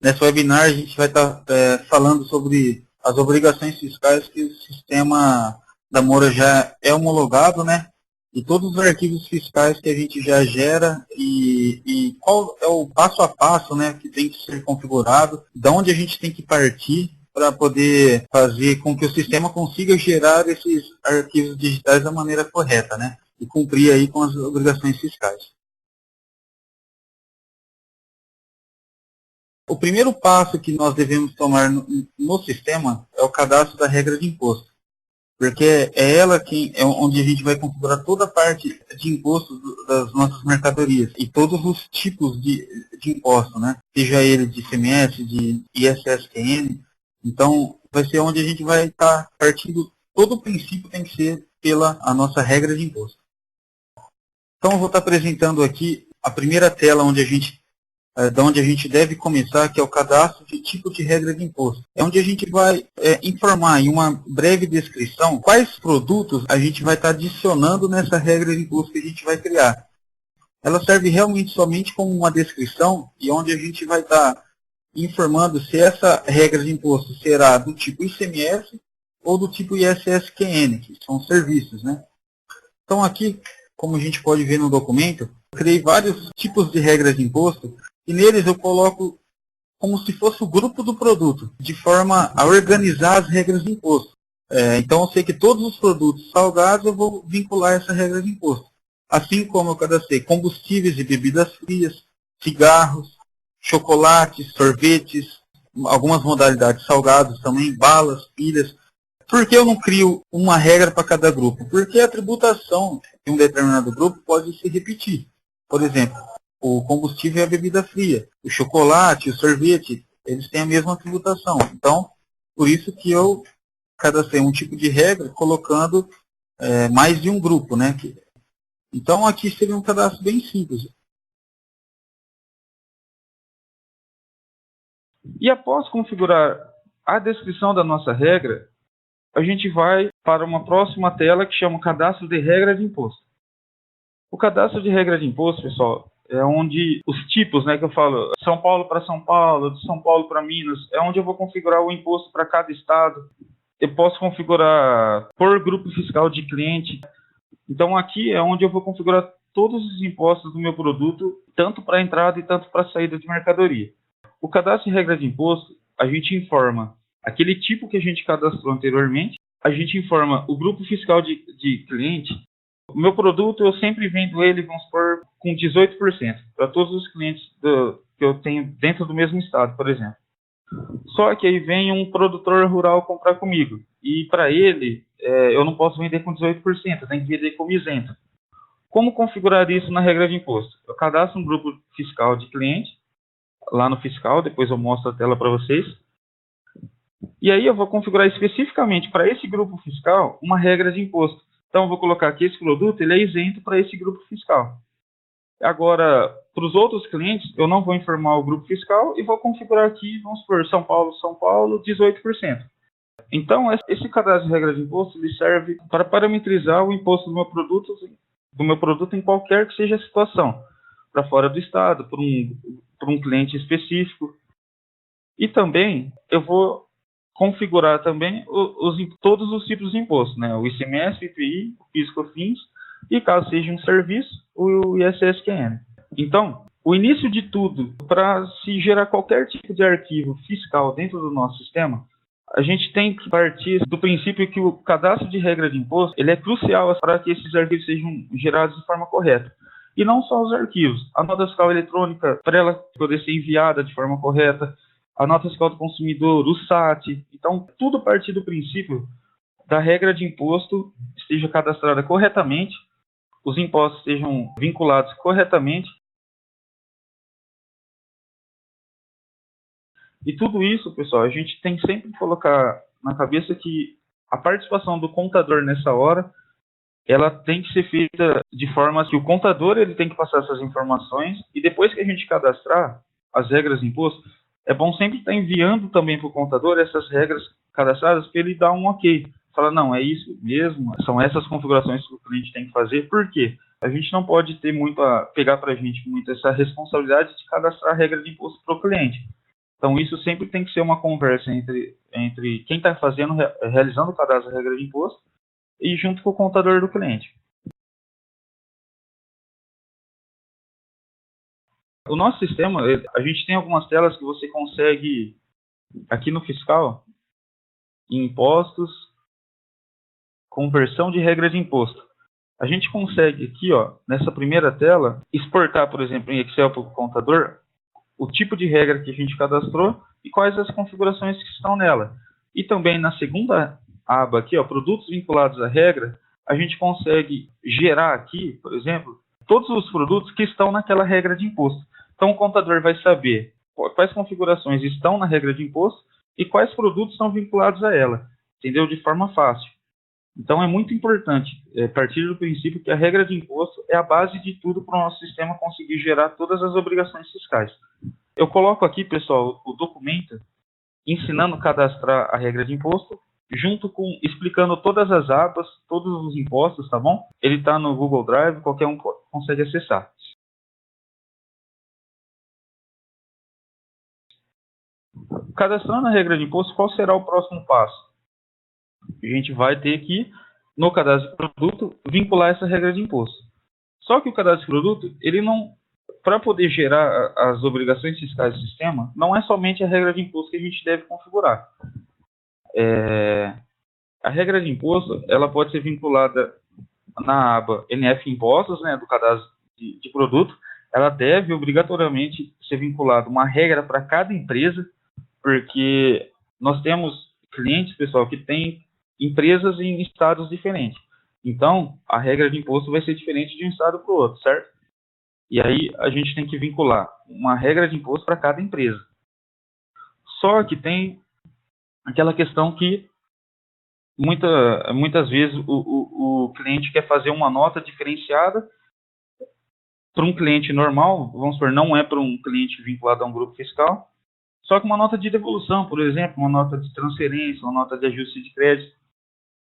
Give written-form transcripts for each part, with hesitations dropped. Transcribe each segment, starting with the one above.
Nesse webinar a gente vai estar falando sobre as obrigações fiscais que o sistema da Moura já é homologado, né? E todos os arquivos fiscais que a gente já gera e qual é o passo a passo, né, que tem que ser configurado, de onde a gente tem que partir para poder fazer com que o sistema consiga gerar esses arquivos digitais da maneira correta, né? E cumprir aí com as obrigações fiscais. O primeiro passo que nós devemos tomar no sistema é o cadastro da regra de imposto, porque é ela onde a gente vai configurar toda a parte de impostos das nossas mercadorias e todos os tipos de imposto, né? Seja ele de ICMS, de ISSQN. Então, vai ser onde a gente vai estar partindo, todo o princípio tem que ser pela a nossa regra de imposto. Então, eu vou estar apresentando aqui a primeira tela da onde a gente deve começar, que é o cadastro de tipo de regra de imposto. É onde a gente vai informar em uma breve descrição quais produtos a gente vai estar adicionando nessa regra de imposto que a gente vai criar. Ela serve realmente somente como uma descrição e onde a gente vai estar informando se essa regra de imposto será do tipo ICMS ou do tipo ISSQN, que são serviços, né? Então aqui, como a gente pode ver no documento, eu criei vários tipos de regras de imposto e neles eu coloco como se fosse o grupo do produto, de forma a organizar as regras de imposto. Então eu sei que todos os produtos salgados eu vou vincular essa regra de imposto. Assim como eu cadastrei combustíveis e bebidas frias, cigarros, chocolates, sorvetes, algumas modalidades salgados também, balas, pilhas. Por que eu não crio uma regra para cada grupo? Porque a tributação de um determinado grupo pode se repetir. Por exemplo, o combustível e a bebida fria, o chocolate, o sorvete, eles têm a mesma tributação. Então, por isso que eu cadastrei um tipo de regra colocando mais de um grupo, né? Então, aqui seria um cadastro bem simples. E após configurar a descrição da nossa regra, a gente vai para uma próxima tela que chama Cadastro de Regra de Imposto. O cadastro de regra de imposto, pessoal, é onde os tipos, né, que eu falo, São Paulo para São Paulo, de São Paulo para Minas, é onde eu vou configurar o imposto para cada estado. Eu posso configurar por grupo fiscal de cliente. Então aqui é onde eu vou configurar todos os impostos do meu produto, tanto para entrada e tanto para saída de mercadoria. O cadastro de regra de imposto, a gente informa aquele tipo que a gente cadastrou anteriormente, a gente informa o grupo fiscal de cliente. O meu produto, eu sempre vendo ele, vamos supor, com 18%, para todos os clientes que eu tenho dentro do mesmo estado, por exemplo. Só que aí vem um produtor rural comprar comigo, e para ele, eu não posso vender com 18%, eu tenho que vender como isento. Como configurar isso na regra de imposto? Eu cadastro um grupo fiscal de cliente, lá no fiscal, depois eu mostro a tela para vocês. E aí eu vou configurar especificamente para esse grupo fiscal uma regra de imposto. Então eu vou colocar que esse produto ele é isento para esse grupo fiscal. Agora, para os outros clientes, eu não vou informar o grupo fiscal e vou configurar aqui, vamos supor, São Paulo, 18%. Então, esse cadastro de regra de imposto ele serve para parametrizar o imposto do meu produto em qualquer que seja a situação. Para fora do estado, para um cliente específico. E também, eu vou configurar também todos os tipos de imposto, né? O ICMS, o IPI, o PIS/COFINS e, caso seja um serviço, o ISSQN. Então, o início de tudo, para se gerar qualquer tipo de arquivo fiscal dentro do nosso sistema, a gente tem que partir do princípio que o cadastro de regra de imposto ele é crucial para que esses arquivos sejam gerados de forma correta. E não só os arquivos, a nota fiscal eletrônica, para ela poder ser enviada de forma correta, a nota fiscal do consumidor, o SAT. Então, tudo partir do princípio da regra de imposto esteja cadastrada corretamente, os impostos estejam vinculados corretamente. E tudo isso, pessoal, a gente tem sempre que colocar na cabeça que a participação do contador nessa hora, ela tem que ser feita de forma que o contador ele tem que passar essas informações e depois que a gente cadastrar as regras de imposto, é bom sempre estar enviando também para o contador essas regras cadastradas para ele dar um ok. Falar, não, é isso mesmo, são essas configurações que o cliente tem que fazer. Por quê? A gente não pode ter pegar para a gente muito essa responsabilidade de cadastrar a regra de imposto para o cliente. Então, isso sempre tem que ser uma conversa entre quem está realizando o cadastro da regra de imposto e junto com o contador do cliente. O nosso sistema, a gente tem algumas telas que você consegue, aqui no fiscal, impostos, conversão de regra de imposto. A gente consegue aqui, ó, nessa primeira tela, exportar, por exemplo, em Excel para o contador, o tipo de regra que a gente cadastrou e quais as configurações que estão nela. E também na segunda aba aqui, ó, produtos vinculados à regra, a gente consegue gerar aqui, por exemplo, todos os produtos que estão naquela regra de imposto. Então o contador vai saber quais configurações estão na regra de imposto e quais produtos estão vinculados a ela, entendeu? De forma fácil. Então é muito importante partir do princípio que a regra de imposto é a base de tudo para o nosso sistema conseguir gerar todas as obrigações fiscais. Eu coloco aqui, pessoal, o documento ensinando a cadastrar a regra de imposto, junto com explicando todas as abas, todos os impostos, tá bom? Ele está no Google Drive, qualquer um consegue acessar. Cadastrando a regra de imposto, qual será o próximo passo? A gente vai ter que, no cadastro de produto, vincular essa regra de imposto. Só que o cadastro de produto, ele não, para poder gerar as obrigações fiscais do sistema, não é somente a regra de imposto que a gente deve configurar. A regra de imposto, ela pode ser vinculada na aba NF Impostos, né, do cadastro de produto. Ela deve obrigatoriamente ser vinculada uma regra para cada empresa, porque nós temos clientes, pessoal, que têm empresas em estados diferentes. Então, a regra de imposto vai ser diferente de um estado para o outro, certo? E aí a gente tem que vincular uma regra de imposto para cada empresa. Só que tem aquela questão que muitas vezes o cliente quer fazer uma nota diferenciada para um cliente normal, vamos supor, não é para um cliente vinculado a um grupo fiscal, só que uma nota de devolução, por exemplo, uma nota de transferência, uma nota de ajuste de crédito.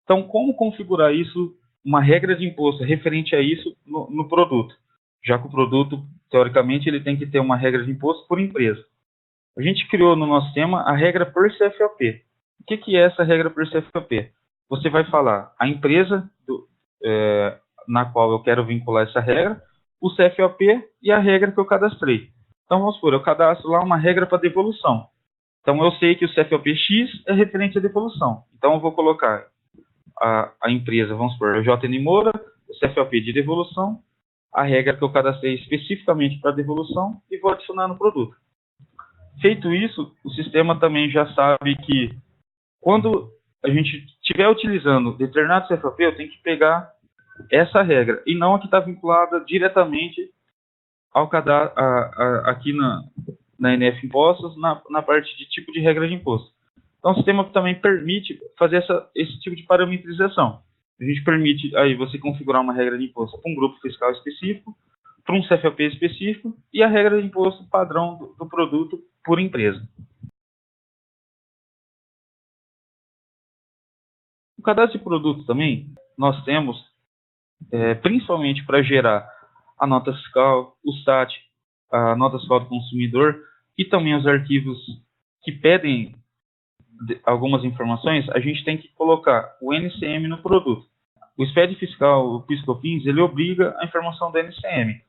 Então, como configurar isso, uma regra de imposto referente a isso no produto? Já que o produto, teoricamente, ele tem que ter uma regra de imposto por empresa. A gente criou no nosso tema a regra por CFOP. O que é essa regra por CFOP? Você vai falar a empresa na qual eu quero vincular essa regra, o CFOP e a regra que eu cadastrei. Então, vamos supor, eu cadastro lá uma regra para devolução. Então, eu sei que o CFOP X é referente à devolução. Então, eu vou colocar a empresa, vamos supor, o JN Moura, o CFOP de devolução, a regra que eu cadastrei especificamente para devolução e vou adicionar no produto. Feito isso, o sistema também já sabe que quando a gente estiver utilizando determinado CFOP, eu tenho que pegar essa regra e não a que está vinculada diretamente ao aqui na NF Impostos, na parte de tipo de regra de imposto. Então, o sistema também permite fazer esse tipo de parametrização. A gente permite aí você configurar uma regra de imposto para um grupo fiscal específico, para um CFOP específico e a regra de imposto padrão do produto por empresa. O cadastro de produto também, nós temos, principalmente para gerar a nota fiscal, o STAT, a nota fiscal do consumidor e também os arquivos que pedem algumas informações, a gente tem que colocar o NCM no produto. O SPED fiscal, o PIS/COFINS, ele obriga a informação do NCM.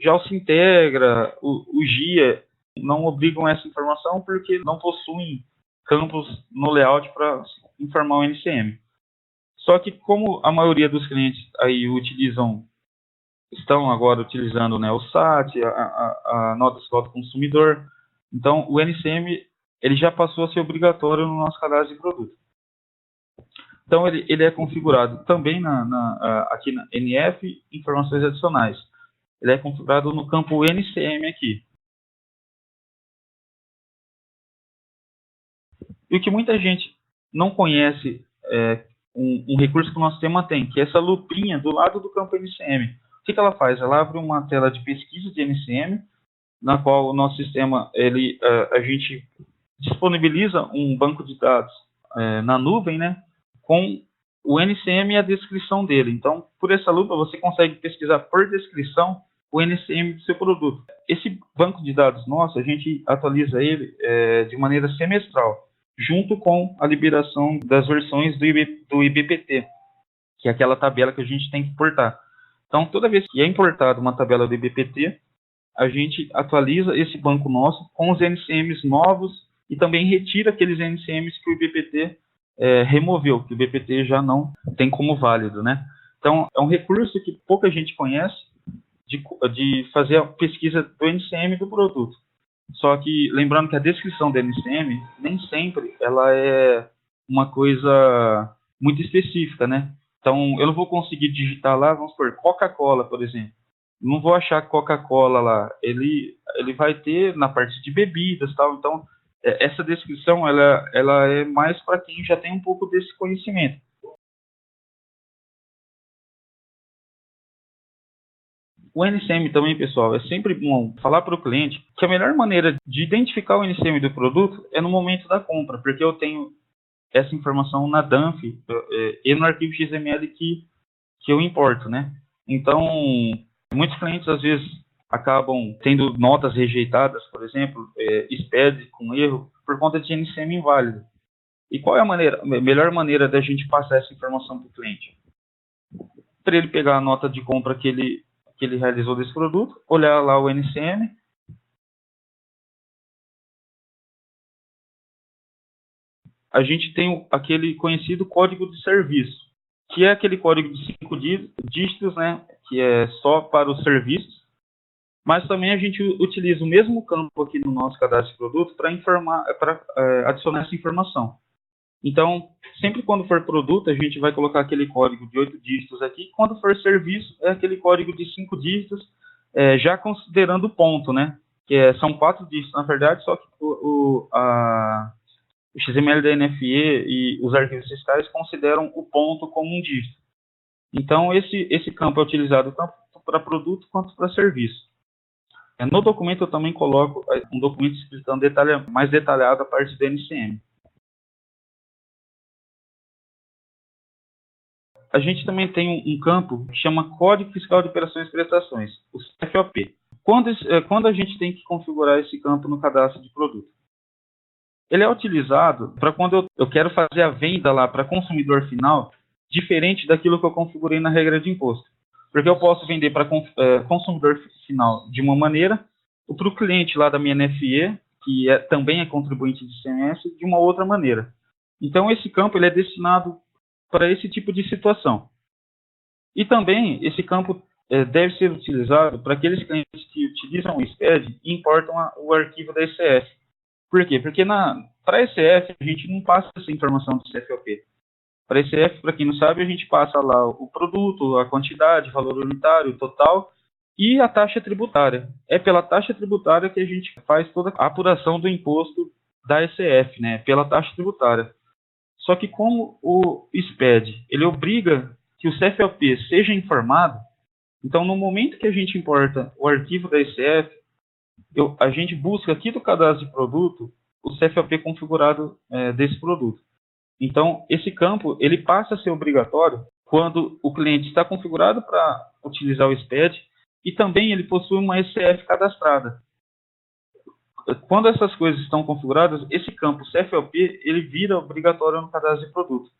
Já o Sintegra, o GIA, não obrigam essa informação porque não possuem campos no layout para informar o NCM. Só que como a maioria dos clientes aí estão agora utilizando, né, o SAT, a nota fiscal do consumidor, então o NCM ele já passou a ser obrigatório no nosso cadastro de produto. Então ele é configurado também aqui na NF, informações adicionais. Ele é configurado no campo NCM aqui. E o que muita gente não conhece um recurso que o nosso sistema tem, que é essa lupinha do lado do campo NCM. O que ela faz? Ela abre uma tela de pesquisa de NCM, na qual o nosso sistema, a gente disponibiliza um banco de dados na nuvem, né, com o NCM e a descrição dele. Então, por essa lupa, você consegue pesquisar por descrição o NCM do seu produto. Esse banco de dados nosso, a gente atualiza ele de maneira semestral, junto com a liberação das versões do IBPT, que é aquela tabela que a gente tem que importar. Então, toda vez que é importada uma tabela do IBPT, a gente atualiza esse banco nosso com os NCMs novos e também retira aqueles NCMs que o IBPT removeu, que o IBPT já não tem como válido, né? Então, é um recurso que pouca gente conhece de fazer a pesquisa do NCM do produto. Só que, lembrando que a descrição do NCM, nem sempre ela é uma coisa muito específica, né? Então, eu não vou conseguir digitar lá, vamos supor, Coca-Cola, por exemplo. Não vou achar Coca-Cola lá. Ele vai ter na parte de bebidas e tal. Então, essa descrição, ela é mais para quem já tem um pouco desse conhecimento. O NCM também, pessoal, é sempre bom falar para o cliente que a melhor maneira de identificar o NCM do produto é no momento da compra, porque eu tenho essa informação na DANF e no arquivo XML que eu importo, né? Então, muitos clientes às vezes acabam tendo notas rejeitadas, por exemplo, SPED com erro, por conta de NCM inválido. E qual é a melhor maneira da gente passar essa informação para o cliente? Para ele pegar a nota de compra que ele realizou desse produto, olhar lá o NCM, a gente tem aquele conhecido código de serviço, que é aquele código de 5 dígitos, né, que é só para os serviços, mas também a gente utiliza o mesmo campo aqui no nosso cadastro de produto para adicionar essa informação. Então, sempre quando for produto, a gente vai colocar aquele código de 8 dígitos aqui. Quando for serviço, é aquele código de 5 dígitos, já considerando o ponto, né? Que são 4 dígitos, na verdade, só que o XML da NFE e os arquivos fiscais consideram o ponto como um dígito. Então, esse campo é utilizado tanto para produto quanto para serviço. No documento, eu também coloco um documento explicando mais detalhado a parte do NCM. A gente também tem um campo que chama Código Fiscal de Operações e Prestações, o CFOP. Quando a gente tem que configurar esse campo no cadastro de produto? Ele é utilizado para quando eu quero fazer a venda lá para consumidor final, diferente daquilo que eu configurei na regra de imposto. Porque eu posso vender para consumidor final de uma maneira, ou para o cliente lá da minha NFE, que também é contribuinte de ICMS, de uma outra maneira. Então, esse campo ele é destinado para esse tipo de situação. E também, esse campo deve ser utilizado para aqueles clientes que utilizam o SPED e importam o arquivo da ECF. Por quê? Porque para a ECF, a gente não passa essa informação do CFOP. Para a ECF, para quem não sabe, a gente passa lá o produto, a quantidade, valor unitário, total e a taxa tributária. É pela taxa tributária que a gente faz toda a apuração do imposto da ECF, né? Pela taxa tributária. Só que como o SPED, ele obriga que o CFOP seja informado, então no momento que a gente importa o arquivo da ECF, a gente busca aqui do cadastro de produto o CFOP configurado desse produto. Então, esse campo ele passa a ser obrigatório quando o cliente está configurado para utilizar o SPED e também ele possui uma ECF cadastrada. Quando essas coisas estão configuradas, esse campo CFOP ele vira obrigatório no cadastro de produto.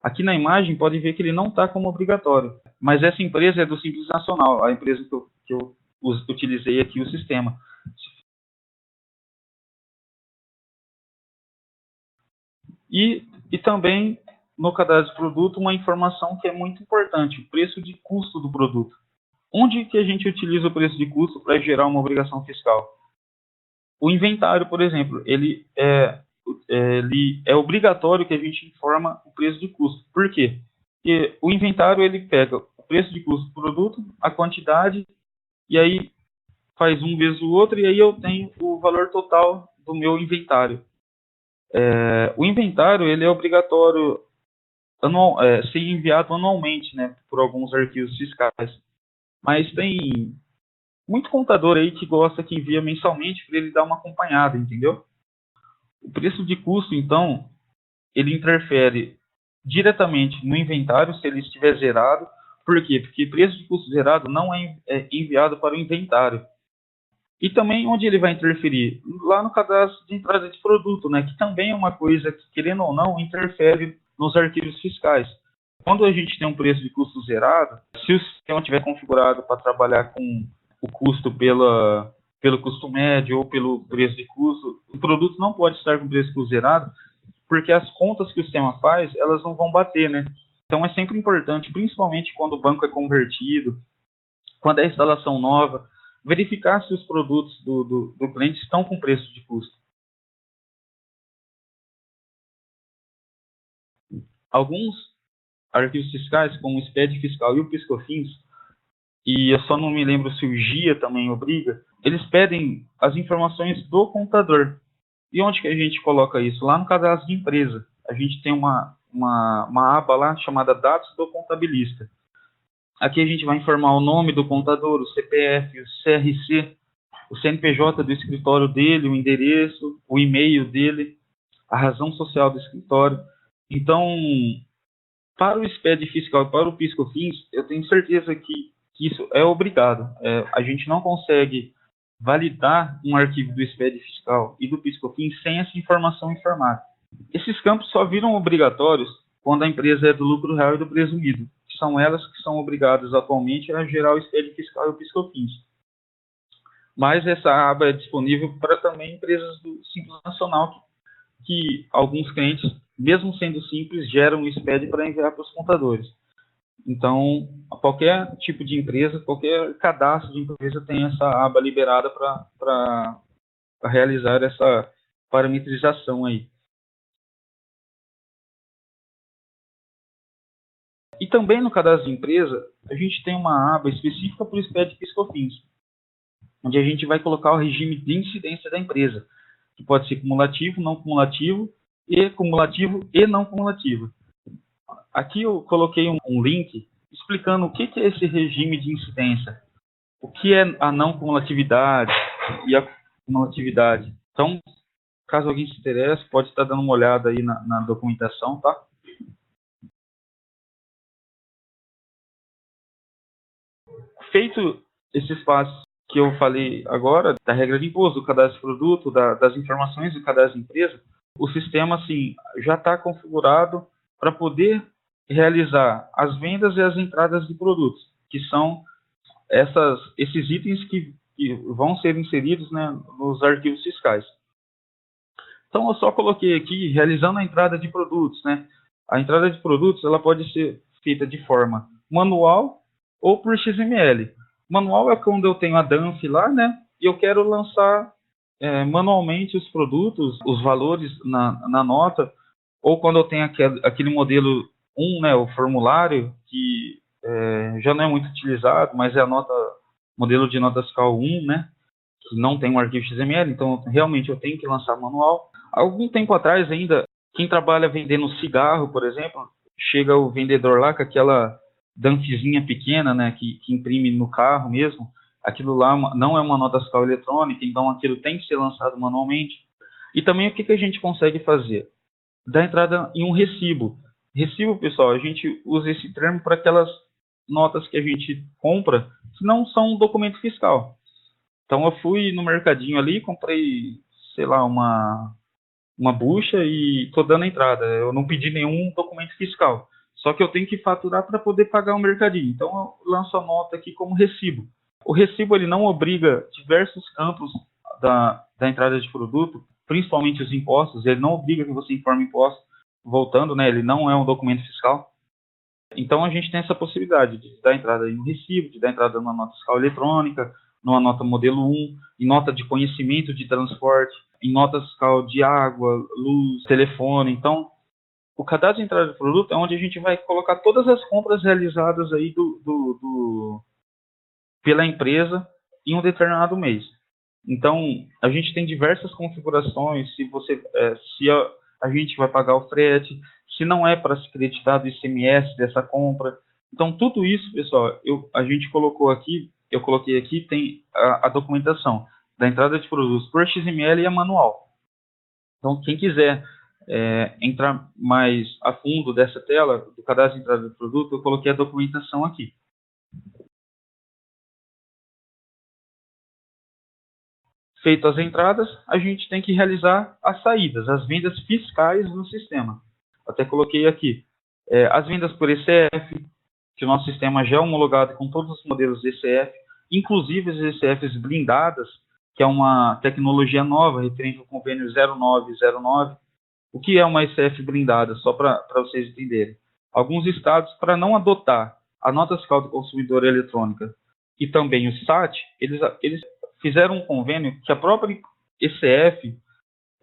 Aqui na imagem pode ver que ele não está como obrigatório, mas essa empresa é do Simples Nacional, a empresa que eu utilizei aqui o sistema. E também no cadastro de produto uma informação que é muito importante, o preço de custo do produto. Onde que a gente utiliza o preço de custo para gerar uma obrigação fiscal? O inventário, por exemplo, ele é obrigatório que a gente informa o preço de custo. Por quê? Porque o inventário ele pega o preço de custo do produto, a quantidade, e aí faz um vezes o outro, e aí eu tenho o valor total do meu inventário. O inventário ele é obrigatório ser enviado anualmente, né, por alguns arquivos fiscais. Mas tem muito contador aí que gosta que envia mensalmente para ele dar uma acompanhada, entendeu? O preço de custo, então, ele interfere diretamente no inventário se ele estiver zerado. Por quê? Porque preço de custo zerado não é enviado para o inventário. E também onde ele vai interferir? Lá no cadastro de entrada de produto, né? Que também é uma coisa que, querendo ou não, interfere nos arquivos fiscais. Quando a gente tem um preço de custo zerado, se o sistema estiver configurado para trabalhar com o custo pelo custo médio ou pelo preço de custo, o produto não pode estar com preço de custo zerado, porque as contas que o sistema faz, elas não vão bater, né? Então é sempre importante, principalmente quando o banco é convertido, quando é instalação nova, verificar se os produtos do cliente estão com preço de custo. Alguns arquivos fiscais, como o SPED fiscal e o PiscoFins, e eu só não me lembro se o GIA também obriga, eles pedem as informações do contador. E onde que a gente coloca isso? Lá no cadastro de empresa. A gente tem uma aba lá chamada Dados do Contabilista. Aqui a gente vai informar o nome do contador, o CPF, o CRC, o CNPJ do escritório dele, o endereço, o e-mail dele, a razão social do escritório. Então, para o SPED fiscal e para o PiscoFins, eu tenho certeza que isso é obrigado. A gente não consegue validar um arquivo do SPED fiscal e do PiscoFins sem essa informação informada. Esses campos só viram obrigatórios quando a empresa é do lucro real e do presumido, que são elas que são obrigadas atualmente a gerar o SPED fiscal e o PiscoFins. Mas essa aba é disponível para também empresas do Simples Nacional, que alguns clientes, mesmo sendo simples, geram o SPED para enviar para os contadores. Então, qualquer tipo de empresa, qualquer cadastro de empresa tem essa aba liberada para realizar essa parametrização aí. E também no cadastro de empresa, a gente tem uma aba específica para o SPED e PiscoFins, onde a gente vai colocar o regime de incidência da empresa, que pode ser cumulativo, não cumulativo e não cumulativo. Aqui eu coloquei um link explicando o que é esse regime de incidência, o que é a não cumulatividade e a cumulatividade. Então, caso alguém se interesse, pode estar dando uma olhada aí na documentação, tá? Feito esses passos que eu falei agora, da regra de imposto, do cadastro de produto, das informações do cadastro de empresa, o sistema assim, já está configurado para poder realizar as vendas e as entradas de produtos, que são esses itens que vão ser inseridos, né, nos arquivos fiscais. Então, eu só coloquei aqui, realizando a entrada de produtos, né? A entrada de produtos, ela pode ser feita de forma manual ou por XML. Manual é quando eu tenho a DANF lá, né? E eu quero lançar manualmente os produtos, os valores na nota, ou quando eu tenho aquele modelo 1, né? O formulário, que já não é muito utilizado, mas é a nota, modelo de nota fiscal 1, né? Que não tem um arquivo XML, então realmente eu tenho que lançar manual. Algum tempo atrás ainda, quem trabalha vendendo cigarro, por exemplo, chega o vendedor lá com aquela danfizinha pequena, né, que imprime no carro mesmo. Aquilo lá não é uma nota fiscal eletrônica, então aquilo tem que ser lançado manualmente. E também o que a gente consegue fazer? Dar entrada em um recibo. Recibo, pessoal, a gente usa esse termo para aquelas notas que a gente compra que não são um documento fiscal. Então eu fui no mercadinho ali, comprei, sei lá, uma bucha e tô dando a entrada. Eu não pedi nenhum documento fiscal. Só que eu tenho que faturar para poder pagar o mercadinho. Então eu lanço a nota aqui como recibo. O recibo ele não obriga diversos campos da entrada de produto, principalmente os impostos. Ele não obriga que você informe impostos. Voltando, né? Ele não é um documento fiscal. Então a gente tem essa possibilidade de dar entrada em um recibo, de dar entrada numa nota fiscal eletrônica, numa nota modelo 1, em nota de conhecimento de transporte, em nota fiscal de água, luz, telefone. Então, o cadastro de entrada de produto é onde a gente vai colocar todas as compras realizadas aí pela empresa em um determinado mês. Então, a gente tem diversas configurações, se a gente vai pagar o frete, se não é para se creditar do ICMS dessa compra. Então, tudo isso, pessoal, a gente colocou aqui, eu coloquei aqui, tem a documentação da entrada de produtos por XML e a manual. Então, quem quiser entrar mais a fundo dessa tela, do cadastro de entrada de produto, eu coloquei a documentação aqui. Feito as entradas, a gente tem que realizar as saídas, as vendas fiscais no sistema. Até coloquei aqui as vendas por ECF, que o nosso sistema já é homologado com todos os modelos de ECF, inclusive as ECFs blindadas, que é uma tecnologia nova, referente ao convênio 0909. O que é uma ECF blindada? Só para vocês entenderem. Alguns estados, para não adotar a nota fiscal do consumidor eletrônica e também o SAT, eles fizeram um convênio que a própria ECF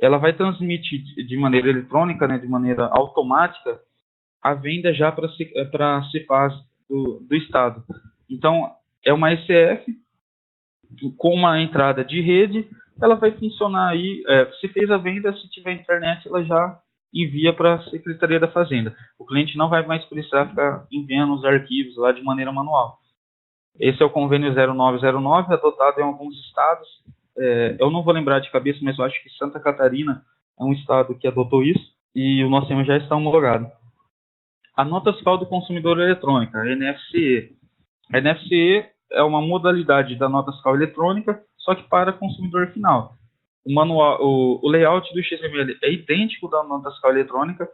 ela vai transmitir de maneira eletrônica, né, de maneira automática, a venda já para a Cefaz do Estado. Então, é uma ECF com uma entrada de rede, ela vai funcionar aí, se fez a venda, se tiver internet, ela já envia para a Secretaria da Fazenda. O cliente não vai mais precisar ficar enviando os arquivos lá de maneira manual. Esse é o convênio 0909, adotado em alguns estados. Eu não vou lembrar de cabeça, mas eu acho que Santa Catarina é um estado que adotou isso e o nosso sistema já está homologado. A nota fiscal do consumidor eletrônica, a NFCE. A NFCE é uma modalidade da nota fiscal eletrônica, só que para consumidor final. O layout do XML é idêntico da nota fiscal eletrônica.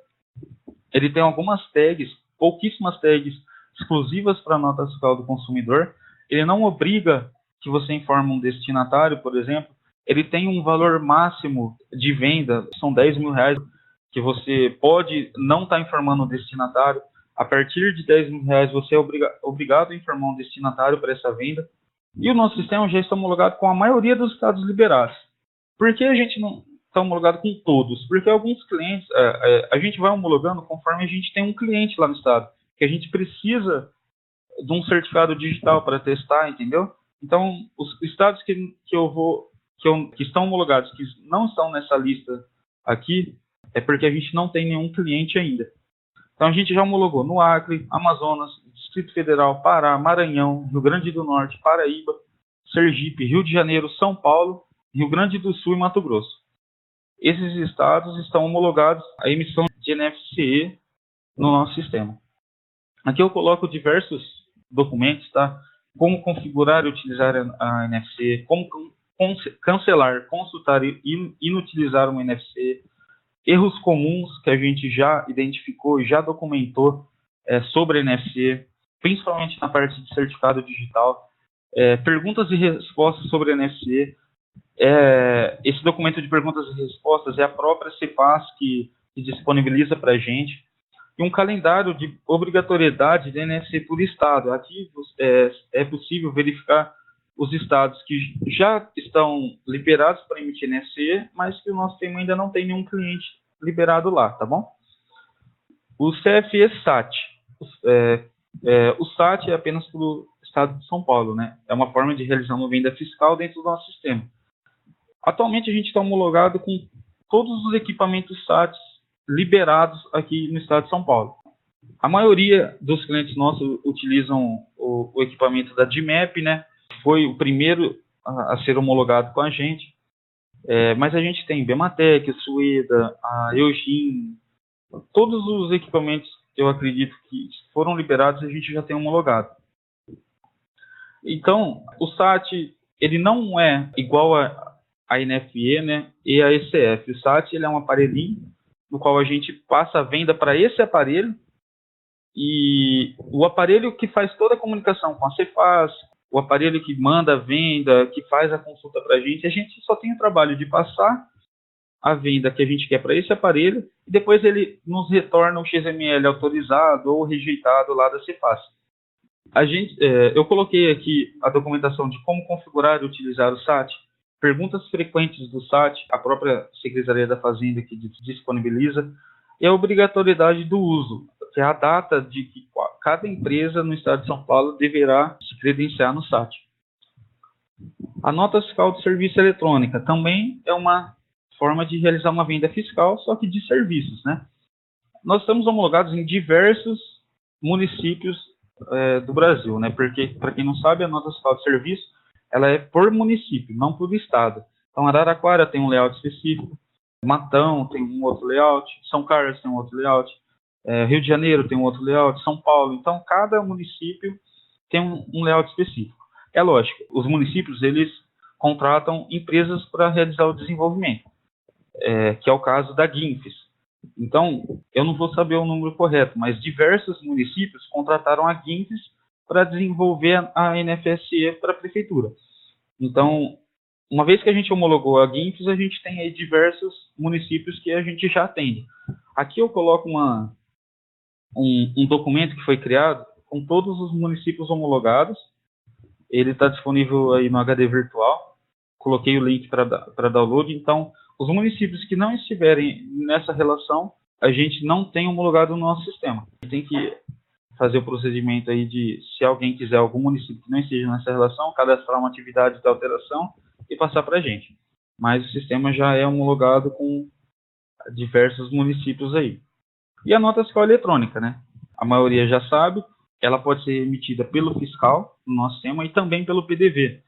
Ele tem algumas tags, pouquíssimas tags exclusivas para a nota fiscal do consumidor. Ele não obriga que você informe um destinatário, por exemplo. Ele tem um valor máximo de venda, são 10 mil reais, que você pode não estar informando o destinatário. A partir de 10 mil reais, você é obrigado a informar um destinatário para essa venda. E o nosso sistema já está homologado com a maioria dos estados liberados. Por que a gente não está homologado com todos? Porque alguns clientes, a gente vai homologando conforme a gente tem um cliente lá no estado, que a gente precisa de um certificado digital para testar, entendeu? Então, os estados que estão homologados, que não estão nessa lista aqui, é porque a gente não tem nenhum cliente ainda. Então, a gente já homologou no Acre, Amazonas, Distrito Federal, Pará, Maranhão, Rio Grande do Norte, Paraíba, Sergipe, Rio de Janeiro, São Paulo, Rio Grande do Sul e Mato Grosso. Esses estados estão homologados à emissão de NFCE no nosso sistema. Aqui eu coloco diversos documentos, tá? Como configurar e utilizar a NFCE, como cancelar, consultar e inutilizar uma NFCE, erros comuns que a gente já identificou e já documentou sobre a NFCE, principalmente na parte de certificado digital, perguntas e respostas sobre a NFCE. Esse documento de perguntas e respostas é a própria Cefaz que disponibiliza para a gente. E um calendário de obrigatoriedade da NFCE por estado. Aqui é possível verificar os estados que já estão liberados para emitir NFCE, mas que o nosso sistema ainda não tem nenhum cliente liberado lá, tá bom? O CFE-SAT. O SAT é apenas para o estado de São Paulo, né? É uma forma de realizar uma venda fiscal dentro do nosso sistema. Atualmente a gente está homologado com todos os equipamentos SAT liberados aqui no estado de São Paulo. A maioria dos clientes nossos utilizam o equipamento da DMAP, né? Foi o primeiro a ser homologado com a gente. Mas a gente tem Bematec, Sueda, a Eugin, todos os equipamentos que eu acredito que foram liberados a gente já tem homologado. Então, o SAT ele não é igual a NFE, né, e a ECF. O SAT ele é um aparelhinho no qual a gente passa a venda para esse aparelho e o aparelho que faz toda a comunicação com a Cefaz, o aparelho que manda a venda, que faz a consulta para a gente só tem o trabalho de passar a venda que a gente quer para esse aparelho e depois ele nos retorna o XML autorizado ou rejeitado lá da Cefaz. Eu coloquei aqui a documentação de como configurar e utilizar o SAT, perguntas frequentes do SAT, a própria Secretaria da Fazenda que disponibiliza, e a obrigatoriedade do uso, que é a data de que cada empresa no estado de São Paulo deverá se credenciar no SAT. A nota fiscal de serviço eletrônica também é uma forma de realizar uma venda fiscal, só que de serviços, né? Nós estamos homologados em diversos municípios do Brasil, né? Porque, para quem não sabe, a nota fiscal de serviço ela é por município, não por estado. Então, Araraquara tem um layout específico, Matão tem um outro layout, São Carlos tem um outro layout, Rio de Janeiro tem um outro layout, São Paulo. Então, cada município tem um layout específico. É lógico, os municípios, eles contratam empresas para realizar o desenvolvimento, que é o caso da GINFES. Então, eu não vou saber o número correto, mas diversos municípios contrataram a GINFES para desenvolver a NFSE para a prefeitura. Então, uma vez que a gente homologou a GINFES, a gente tem aí diversos municípios que a gente já atende. Aqui eu coloco um documento que foi criado com todos os municípios homologados. Ele está disponível aí no HD virtual. Coloquei o link para download. Então, os municípios que não estiverem nessa relação, a gente não tem homologado no nosso sistema. Tem que fazer o procedimento aí de, se alguém quiser, algum município que não esteja nessa relação, cadastrar uma atividade de alteração e passar para a gente. Mas o sistema já é homologado com diversos municípios aí. E a nota fiscal eletrônica, né? A maioria já sabe, ela pode ser emitida pelo fiscal no nosso sistema e também pelo PDV.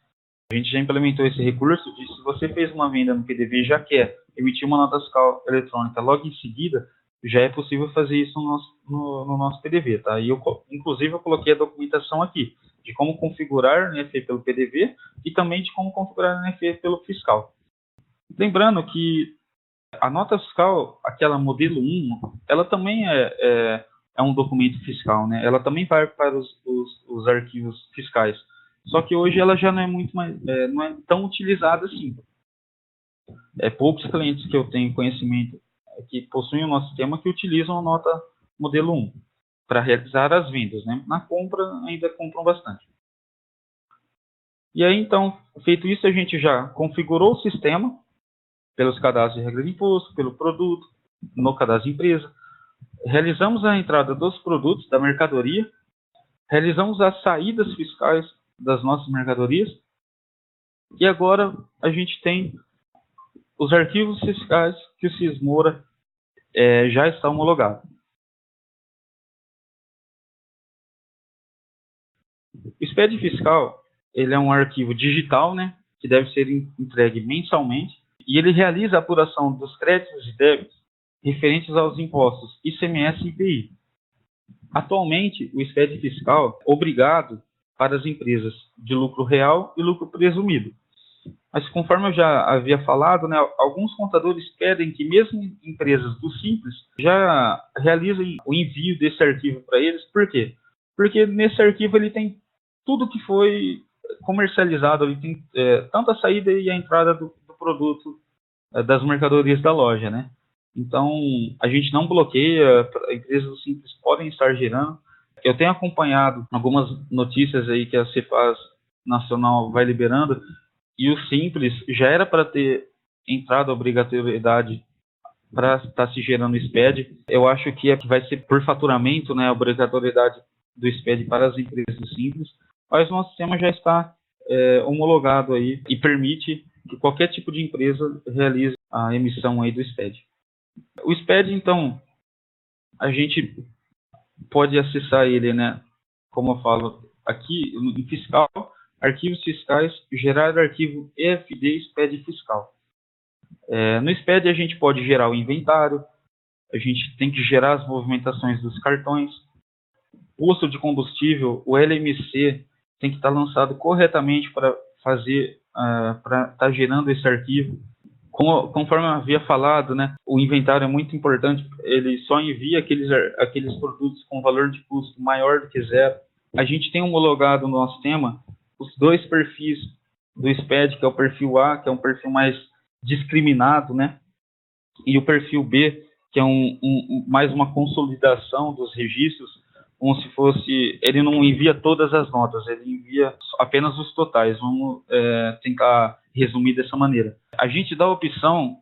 A gente já implementou esse recurso de, se você fez uma venda no PDV e já quer emitir uma nota fiscal eletrônica logo em seguida, já é possível fazer isso no nosso PDV, tá? E inclusive eu coloquei a documentação aqui de como configurar o NFE pelo PDV e também de como configurar o NFE pelo fiscal. Lembrando que a nota fiscal, aquela modelo 1, ela também é um documento fiscal, né? Ela também vai para os arquivos fiscais. Só que hoje ela já não é muito mais, não é tão utilizada assim. Poucos clientes que eu tenho conhecimento que possuem o nosso sistema que utilizam a nota modelo 1 para realizar as vendas, né? Na compra ainda compram bastante. E aí então, feito isso, a gente já configurou o sistema pelos cadastros de regra de imposto, pelo produto, no cadastro de empresa. Realizamos a entrada dos produtos, da mercadoria, realizamos as saídas fiscais das nossas mercadorias, e agora a gente tem os arquivos fiscais que o Sismoura já está homologado. O SPED fiscal, ele é um arquivo digital, né, que deve ser entregue mensalmente, e ele realiza a apuração dos créditos e débitos referentes aos impostos ICMS e IPI. Atualmente, o SPED fiscal é obrigado para as empresas de lucro real e lucro presumido. Mas, conforme eu já havia falado, né, alguns contadores pedem que mesmo empresas do Simples já realizem o envio desse arquivo para eles. Por quê? Porque nesse arquivo ele tem tudo que foi comercializado, ele tem tanto a saída e a entrada do produto das mercadorias da loja, né? Então, a gente não bloqueia, empresas do Simples podem estar gerando. Eu tenho acompanhado algumas notícias aí que a Cefaz Nacional vai liberando, e o Simples já era para ter entrado a obrigatoriedade para estar se gerando SPED. Eu acho que vai ser por faturamento, né, a obrigatoriedade do SPED para as empresas do Simples, mas o nosso sistema já está homologado aí e permite que qualquer tipo de empresa realize a emissão aí do SPED. O SPED, então, a gente pode acessar ele, né, como eu falo aqui, em fiscal, arquivos fiscais, gerar arquivo EFD SPED fiscal. No SPED a gente pode gerar o inventário, a gente tem que gerar as movimentações dos cartões, posto de combustível, o LMC tem que estar lançado corretamente para fazer, para estar gerando esse arquivo. Conforme eu havia falado, né, o inventário é muito importante, ele só envia aqueles produtos com valor de custo maior do que zero. A gente tem homologado no nosso sistema os dois perfis do SPED, que é o perfil A, que é um perfil mais discriminado, né, e o perfil B, que é mais uma consolidação dos registros, como se fosse, ele não envia todas as notas, ele envia apenas os totais. Vamos tentar resumir dessa maneira. A gente dá a opção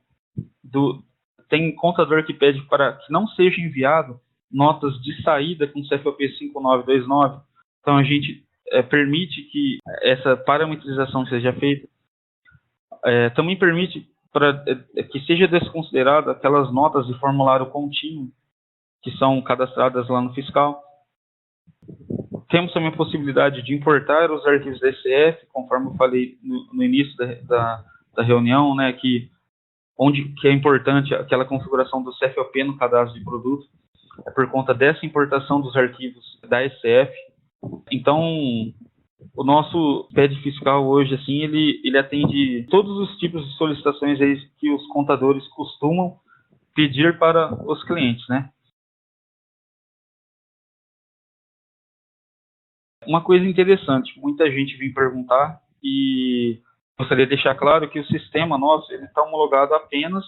tem contador que pede para que não seja enviado notas de saída com CFOP 5929. Então a gente permite que essa parametrização seja feita. Também permite que seja desconsiderado aquelas notas de formulário contínuo que são cadastradas lá no fiscal. Temos também a possibilidade de importar os arquivos DCF, conforme eu falei no início da reunião, né, que é importante aquela configuração do CFOP no cadastro de produto, por conta dessa importação dos arquivos da SF. Então, O nosso SPED fiscal hoje, assim, ele atende todos os tipos de solicitações aí que os contadores costumam pedir para os clientes, né? Uma coisa interessante, muita gente vem perguntar e gostaria de deixar claro que o sistema nosso está homologado apenas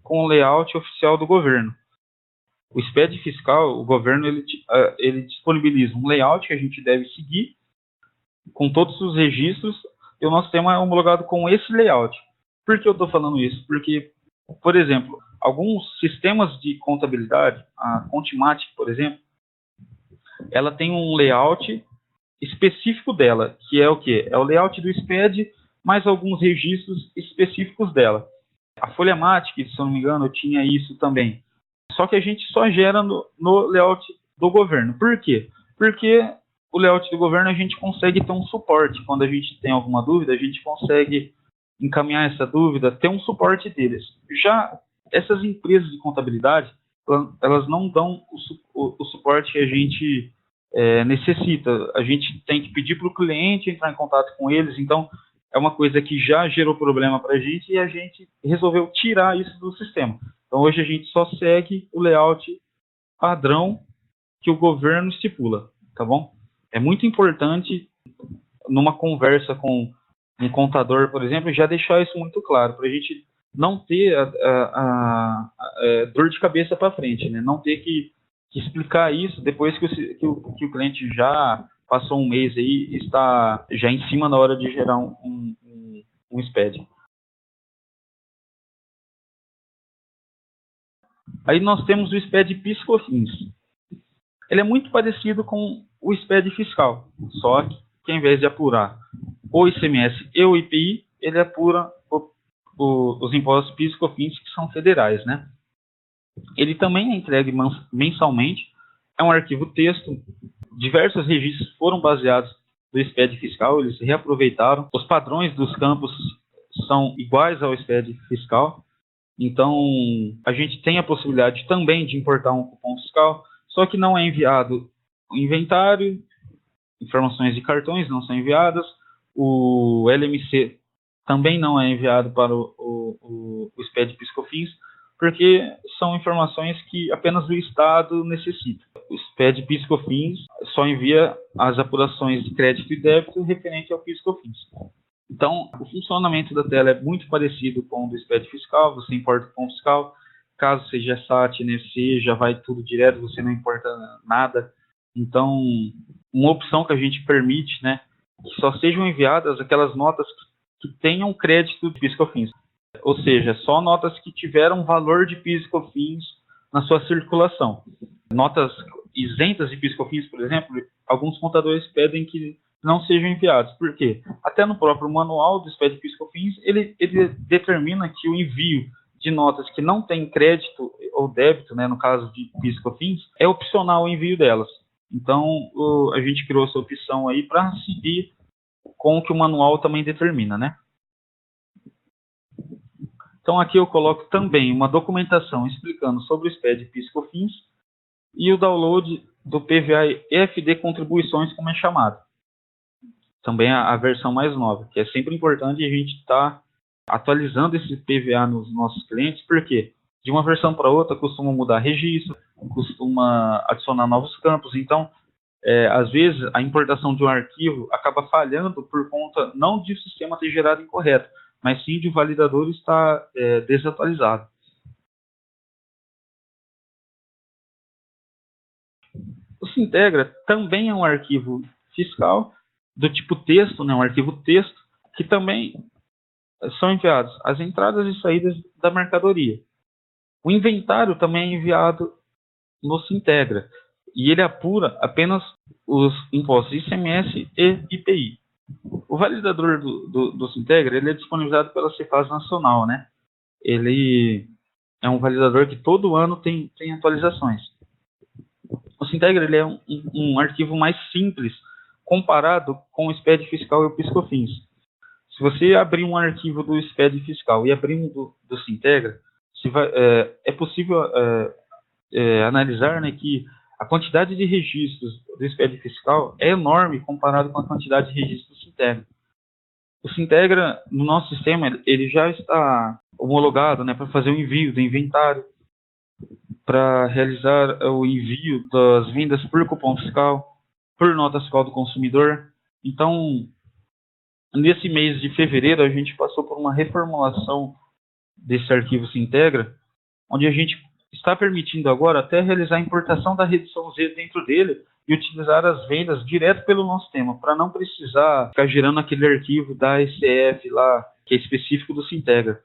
com o layout oficial do governo. O SPED fiscal, o governo ele disponibiliza um layout que a gente deve seguir com todos os registros e o nosso sistema é homologado com esse layout. Por que eu estou falando isso? Porque, por exemplo, alguns sistemas de contabilidade, a Contimatic, por exemplo, ela tem um layout específico dela, que é o quê? É o layout do SPED, mais alguns registros específicos dela. A Folhamatic, se eu não me engano, eu tinha isso também. Só que a gente só gera no layout do governo. Por quê? Porque o layout do governo a gente consegue ter um suporte. Quando a gente tem alguma dúvida, a gente consegue encaminhar essa dúvida, ter um suporte deles. Já essas empresas de contabilidade, elas não dão o suporte que a gente necessita. A gente tem que pedir para o cliente entrar em contato com eles. Então, é uma coisa que já gerou problema para a gente e a gente resolveu tirar isso do sistema. Então, hoje a gente só segue o layout padrão que o governo estipula, tá bom? É muito importante, numa conversa com um contador, por exemplo, já deixar isso muito claro, para a gente não ter a dor de cabeça para frente, né? Não ter que explicar isso depois que o cliente já passou um mês aí e está já em cima na hora de gerar um SPED. Aí nós temos o SPED PIS/COFINS. Ele é muito parecido com o SPED fiscal, só que ao invés de apurar o ICMS e o IPI, ele apura os impostos PIS/COFINS que são federais, né? Ele também é entregue mensalmente, é um arquivo texto, diversos registros foram baseados no SPED fiscal, eles reaproveitaram, os padrões dos campos são iguais ao SPED fiscal, então a gente tem a possibilidade também de importar um cupom fiscal, só que não é enviado o inventário, informações de cartões não são enviadas, o LMC também não é enviado para o SPED PIS/COFINS, porque são informações que apenas o Estado necessita. O SPED PIS/COFINS só envia as apurações de crédito e débito referente ao PIS/COFINS. Então, o funcionamento da tela é muito parecido com o do SPED fiscal, você importa o cupom fiscal, caso seja SAT, NFC, já vai tudo direto, você não importa nada. Então, uma opção que a gente permite, né, que só sejam enviadas aquelas notas que tenham crédito de PIS/COFINS. Ou seja, só notas que tiveram valor de PIS/COFINS na sua circulação. Notas isentas de PIS/COFINS, por exemplo, alguns contadores pedem que não sejam enviados. Por quê? Até no próprio manual do SPED PIS/COFINS, ele determina que o envio de notas que não têm crédito ou débito, né, no caso de PIS/COFINS, é opcional o envio delas. Então, a gente criou essa opção aí para seguir com o que o manual também determina, né? Então, aqui eu coloco também uma documentação explicando sobre o SPED PIS/COFINS e o download do PVA EFD Contribuições, como é chamado. Também a versão mais nova, que é sempre importante a gente estar atualizando esse PVA nos nossos clientes, porque de uma versão para outra costuma mudar registro, costuma adicionar novos campos, então às vezes a importação de um arquivo acaba falhando por conta não de o sistema ter gerado incorreto, mas sim de o validador estar desatualizado. O Sintegra também é um arquivo fiscal do tipo texto, né, um arquivo texto, que também são enviados as entradas e saídas da mercadoria. O inventário também é enviado no Sintegra e ele apura apenas os impostos ICMS e IPI. O validador do Sintegra ele é disponibilizado pela Cefaz Nacional, né? Ele é um validador que todo ano tem atualizações. O Sintegra ele é um arquivo mais simples comparado com o SPED fiscal e o PIS/COFINS. Se você abrir um arquivo do SPED fiscal e abrir um do Sintegra, é possível analisar, né, que A quantidade de registros do SPED fiscal é enorme comparado com a quantidade de registros do Sintegra. O Sintegra, no nosso sistema, ele já está homologado, né, para fazer o envio do inventário, para realizar o envio das vendas por cupom fiscal, por nota fiscal do consumidor. Então, nesse mês de fevereiro, a gente passou por uma reformulação desse arquivo Sintegra, onde a gente está permitindo agora até realizar a importação da redução Z dentro dele e utilizar as vendas direto pelo nosso sistema, para não precisar ficar gerando aquele arquivo da SCF lá, que é específico do Sintegra.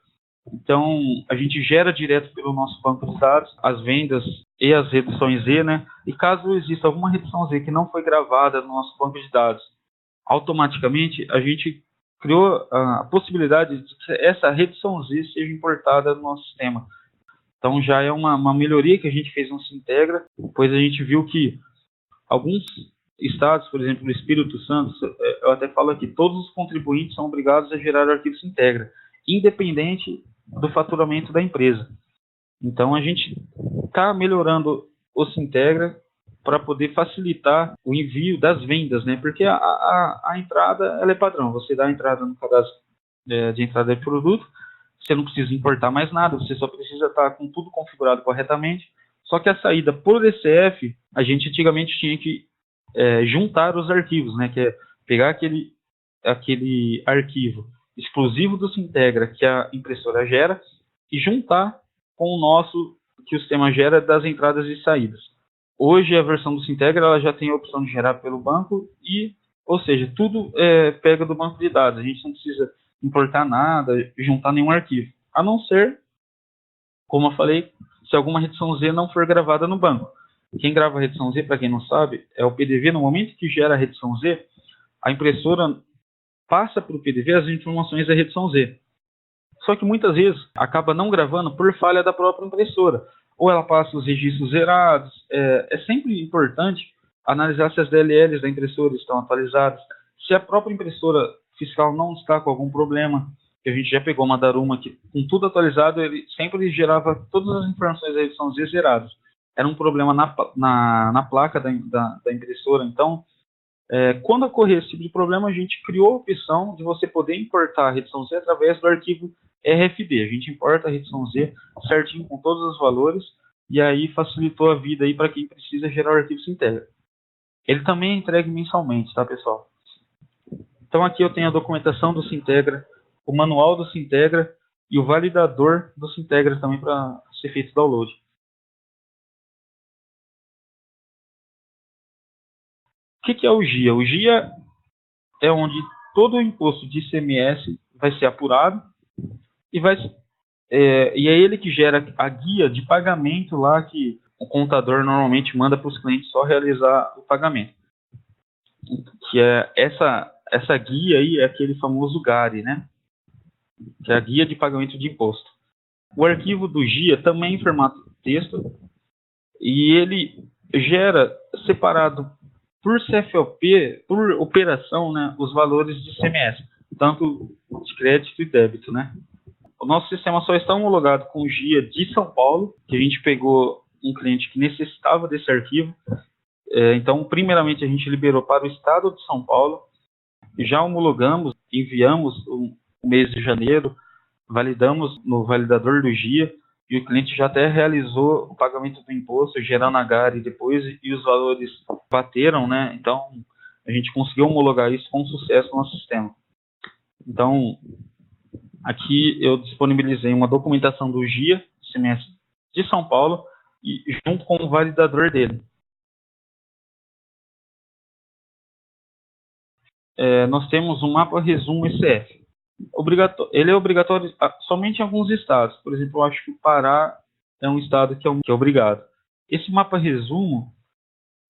Então, a gente gera direto pelo nosso banco de dados as vendas e as reduções Z, né? E caso exista alguma redução Z que não foi gravada no nosso banco de dados, automaticamente a gente criou a possibilidade de que essa redução Z seja importada no nosso sistema. Então, já é uma melhoria que a gente fez no Sintegra, pois a gente viu que alguns estados, por exemplo, no Espírito Santo, eu até falo aqui, todos os contribuintes são obrigados a gerar o arquivo Sintegra, independente do faturamento da empresa. Então, a gente está melhorando o Sintegra para poder facilitar o envio das vendas, né? Porque a entrada ela é padrão. Você dá a entrada no cadastro de entrada de produto, você não precisa importar mais nada, você só precisa estar com tudo configurado corretamente. Só que a saída por ECF, a gente antigamente tinha que juntar os arquivos, né? Que é pegar aquele arquivo exclusivo do Sintegra que a impressora gera e juntar com o nosso que o sistema gera das entradas e saídas. Hoje a versão do Sintegra ela já tem a opção de gerar pelo banco ou seja, tudo pega do banco de dados. A gente não precisa importar nada, juntar nenhum arquivo, a não ser, como eu falei, se alguma redução Z não for gravada no banco. Quem grava a redução Z, para quem não sabe, é o PDV. No momento que gera a redução Z, a impressora passa para o PDV as informações da redução Z. Só que muitas vezes acaba não gravando por falha da própria impressora. Ou ela passa os registros zerados. É sempre importante analisar se as DLLs da impressora estão atualizadas. Se a própria impressora fiscal não está com algum problema, que a gente já pegou uma Daruma que com tudo atualizado, ele sempre gerava todas as informações da redução Z zeradas. Era um problema na placa da impressora. Então, quando ocorrer esse tipo de problema, a gente criou a opção de você poder importar a redução Z através do arquivo RFD. A gente importa a redução Z certinho com todos os valores e aí facilitou a vida aí para quem precisa gerar o arquivo Sintegra. Ele também é entregue mensalmente, tá, pessoal? Então aqui eu tenho a documentação do Sintegra, o manual do Sintegra e o validador do Sintegra também para ser feito o download. O que é o GIA? O GIA é onde todo o imposto de ICMS vai ser apurado e é ele que gera a guia de pagamento lá que o contador normalmente manda para os clientes só realizar o pagamento. Que é essa guia aí é aquele famoso GARI, né? Que é a guia de pagamento de imposto. O arquivo do GIA também é em formato texto e ele gera separado por CFOP, por operação, né, os valores de ICMS, tanto de crédito e débito, né? O nosso sistema só está homologado com o GIA de São Paulo, que a gente pegou um cliente que necessitava desse arquivo. Então, primeiramente, a gente liberou para o estado de São Paulo, já homologamos, enviamos o mês de janeiro, validamos no validador do GIA, e o cliente já até realizou o pagamento do imposto, gerando a GARI depois, e os valores bateram, né? Então, a gente conseguiu homologar isso com sucesso no nosso sistema. Então, aqui eu disponibilizei uma documentação do GIA, ICMS de São Paulo, e junto com o validador dele. Nós temos um mapa resumo ECF. Ele é obrigatório somente em alguns estados. Por exemplo, eu acho que o Pará é um estado que é obrigado. Esse mapa resumo,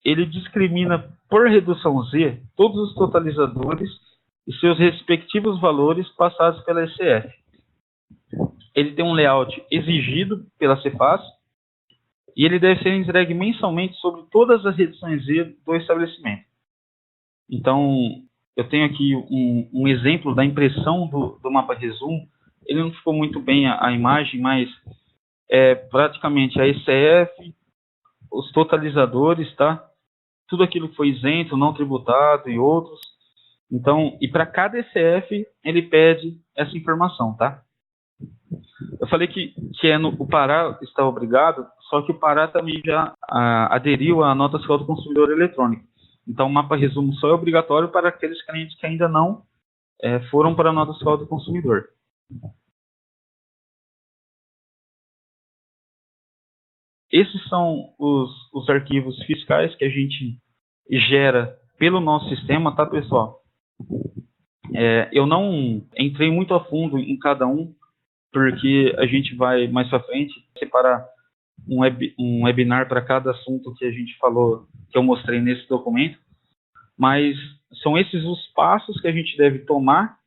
ele discrimina por redução Z todos os totalizadores e seus respectivos valores passados pela ECF. Ele tem um layout exigido pela Cefaz e ele deve ser entregue mensalmente sobre todas as reduções Z do estabelecimento. Então, eu tenho aqui um exemplo da impressão do mapa resumo. Ele não ficou muito bem a imagem, mas é praticamente a ECF, os totalizadores, tá? Tudo aquilo que foi isento, não tributado e outros. Então, e para cada ECF, ele pede essa informação, tá? Eu falei que o Pará está obrigado, só que o Pará também já aderiu à nota fiscal do consumidor eletrônico. Então, o mapa resumo só é obrigatório para aqueles clientes que ainda não foram para a nota fiscal do consumidor. Esses são os arquivos fiscais que a gente gera pelo nosso sistema, tá, pessoal? Eu não entrei muito a fundo em cada um, porque a gente vai mais para frente separar um webinar para cada assunto que a gente falou, que eu mostrei nesse documento, mas são esses os passos que a gente deve tomar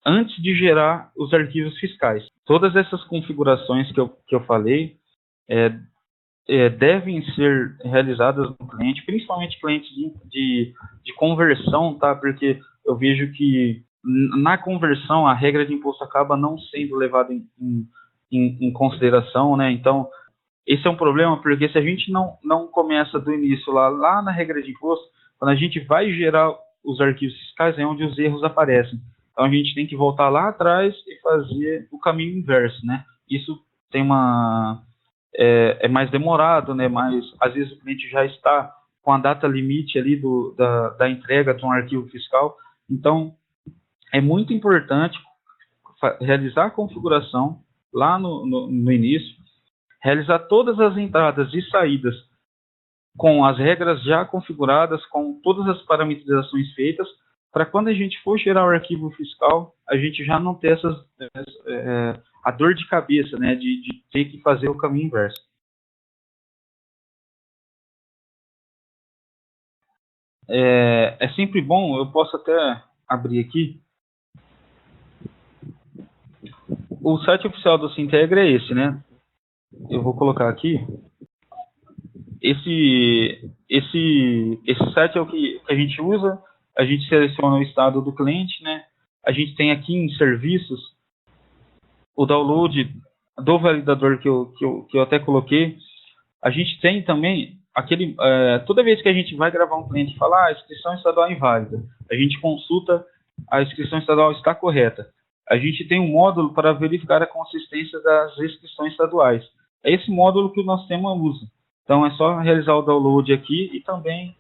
antes de gerar os arquivos fiscais. Todas essas configurações que eu falei devem ser realizadas no cliente, principalmente clientes de conversão, tá? Porque eu vejo que na conversão a regra de imposto acaba não sendo levada em consideração, né? Então, esse é um problema, porque se a gente não começa do início lá na regra de imposto, quando a gente vai gerar os arquivos fiscais, é onde os erros aparecem. Então, a gente tem que voltar lá atrás e fazer o caminho inverso, né? Isso tem é mais demorado, né? Mas às vezes o cliente já está com a data limite ali da entrega de um arquivo fiscal. Então, é muito importante realizar a configuração lá no início, realizar todas as entradas e saídas com as regras já configuradas, com todas as parametrizações feitas, para quando a gente for gerar o arquivo fiscal, a gente já não ter a dor de cabeça, né, de ter que fazer o caminho inverso. É sempre bom, eu posso até abrir aqui. O site oficial do Sintegra é esse, né? Eu vou colocar aqui. Esse site é o que a gente usa. A gente seleciona o estado do cliente, né? A gente tem aqui em serviços o download do validador que eu até coloquei. A gente tem também toda vez que a gente vai gravar um cliente e falar a inscrição estadual é inválida, a gente consulta a inscrição estadual está correta. A gente tem um módulo para verificar a consistência das inscrições estaduais. É esse módulo que o nosso sistema usa. Então é só realizar o download aqui e também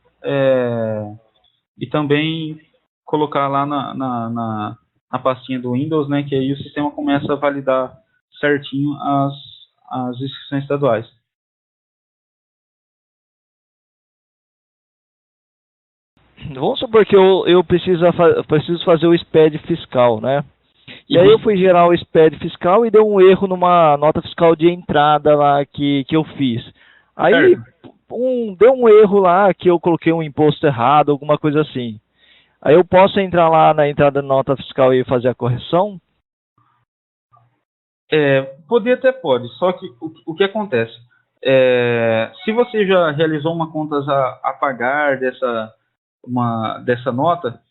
colocar lá na pastinha do Windows, né, que aí o sistema começa a validar certinho as inscrições estaduais. Vamos supor que eu preciso fazer o SPED fiscal, né? E aí eu fui gerar o SPED fiscal e deu um erro numa nota fiscal de entrada lá que eu fiz. Aí deu um erro lá que eu coloquei um imposto errado, alguma coisa assim. Aí eu posso entrar lá na entrada da nota fiscal e fazer a correção? Poder até pode, só que o que acontece? Se você já realizou uma contas a pagar dessa nota,